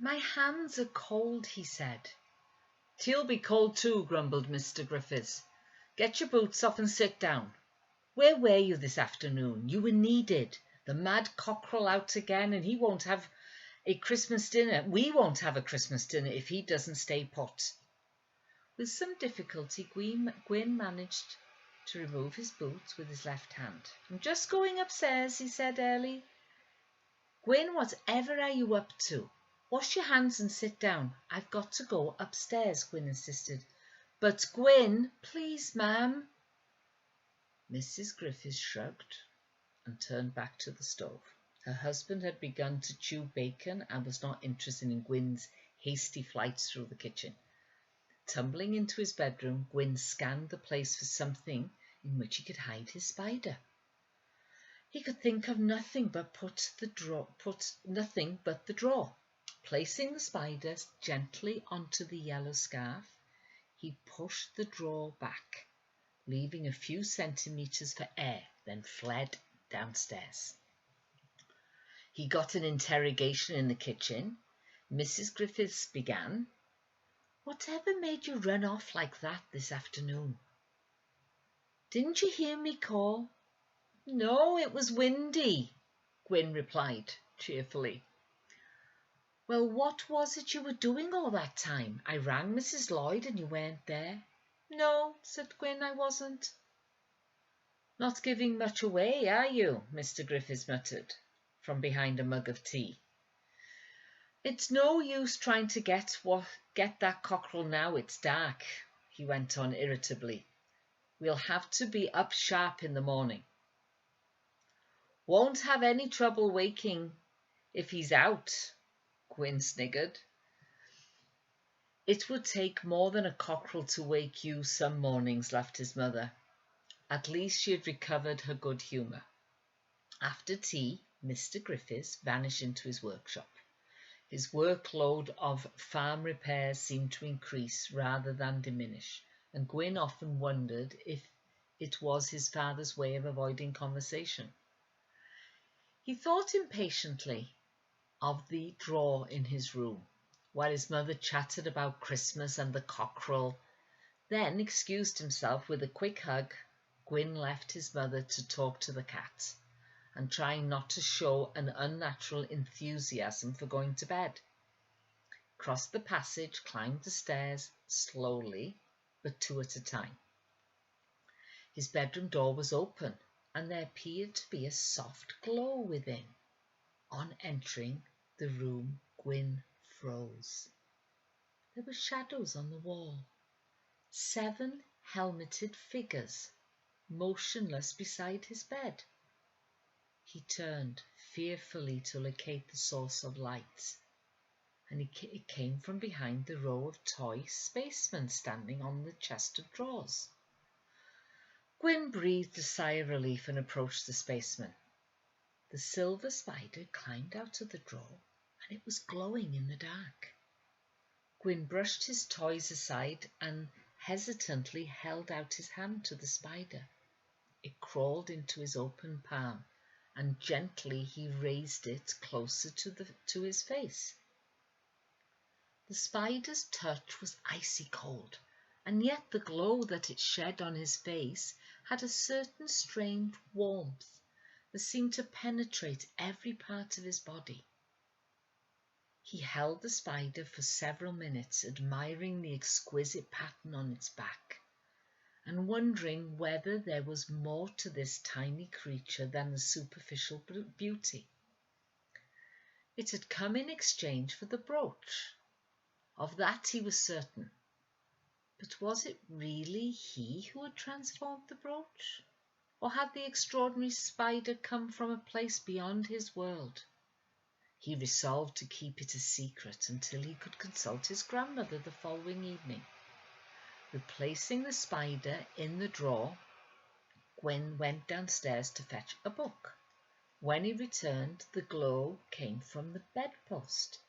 "My hands are cold," he said. "Tea'll be cold too," grumbled Mr. Griffiths. "Get your boots off and sit down. Where were you this afternoon? You were needed. The mad cockerel out again, and he won't have a Christmas dinner. We won't have a Christmas dinner if he doesn't stay put." With some difficulty, Gwyn managed to remove his boots with his left hand. "I'm just going upstairs," he said airily. "Gwyn, whatever are you up to? Wash your hands and sit down." "I've got to go upstairs," Gwyn insisted. "But Gwyn—" "Please, ma'am." Mrs. Griffiths shrugged and turned back to the stove. Her husband had begun to chew bacon and was not interested in Gwyn's hasty flights through the kitchen. Tumbling into his bedroom, Gwyn scanned the place for something in which he could hide his spider. He could think of nothing but the drawer. Placing the spider gently onto the yellow scarf, he pushed the drawer back, leaving a few centimeters for air, then fled downstairs. He got an interrogation in the kitchen. Mrs. Griffiths began, "Whatever made you run off like that this afternoon?" "Didn't you hear me call?" "No, it was windy," Gwyn replied cheerfully. "Well, what was it you were doing all that time? I rang Mrs. Lloyd and you weren't there." "No," said Gwyn, "I wasn't." "Not giving much away, are you?" Mr. Griffiths muttered from behind a mug of tea. "It's no use trying to get that cockerel now it's dark," he went on irritably. "We'll have to be up sharp in the morning." "Won't have any trouble waking if he's out," Gwyn sniggered. "It would take more than a cockerel to wake you some mornings," laughed his mother. At least she had recovered her good humour. After tea, Mr. Griffiths vanished into his workshop. His workload of farm repairs seemed to increase rather than diminish, and Gwyn often wondered if it was his father's way of avoiding conversation. He thought impatiently of the drawer in his room, while his mother chattered about Christmas and the cockerel, then excused himself with a quick hug. Gwyn left his mother to talk to the cat, and trying not to show an unnatural enthusiasm for going to bed. Crossed the passage, climbed the stairs, slowly, but two at a time. His bedroom door was open, and there appeared to be a soft glow within. On entering the room, Gwyn froze. There were shadows on the wall. 7 helmeted figures, motionless beside his bed. He turned fearfully to locate the source of light, and it came from behind the row of toy spacemen standing on the chest of drawers. Gwyn breathed a sigh of relief and approached the spaceman. The silver spider climbed out of the drawer, and it was glowing in the dark. Gwyn brushed his toys aside and hesitantly held out his hand to the spider. It crawled into his open palm, and gently he raised it closer to his face. The spider's touch was icy cold, and yet the glow that it shed on his face had a certain strange warmth that seemed to penetrate every part of his body. He held the spider for several minutes, admiring the exquisite pattern on its back, and wondering whether there was more to this tiny creature than the superficial beauty. It had come in exchange for the brooch. Of that he was certain. But was it really he who had transformed the brooch? Or had the extraordinary spider come from a place beyond his world? He resolved to keep it a secret until he could consult his grandmother the following evening. Replacing the spider in the drawer, Gwyn went downstairs to fetch a book. When he returned, the glow came from the bedpost,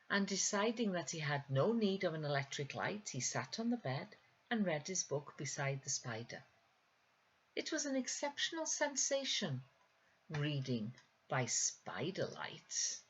and deciding that he had no need of an electric light, he sat on the bed and read his book beside the spider. It was an exceptional sensation, reading by spider light.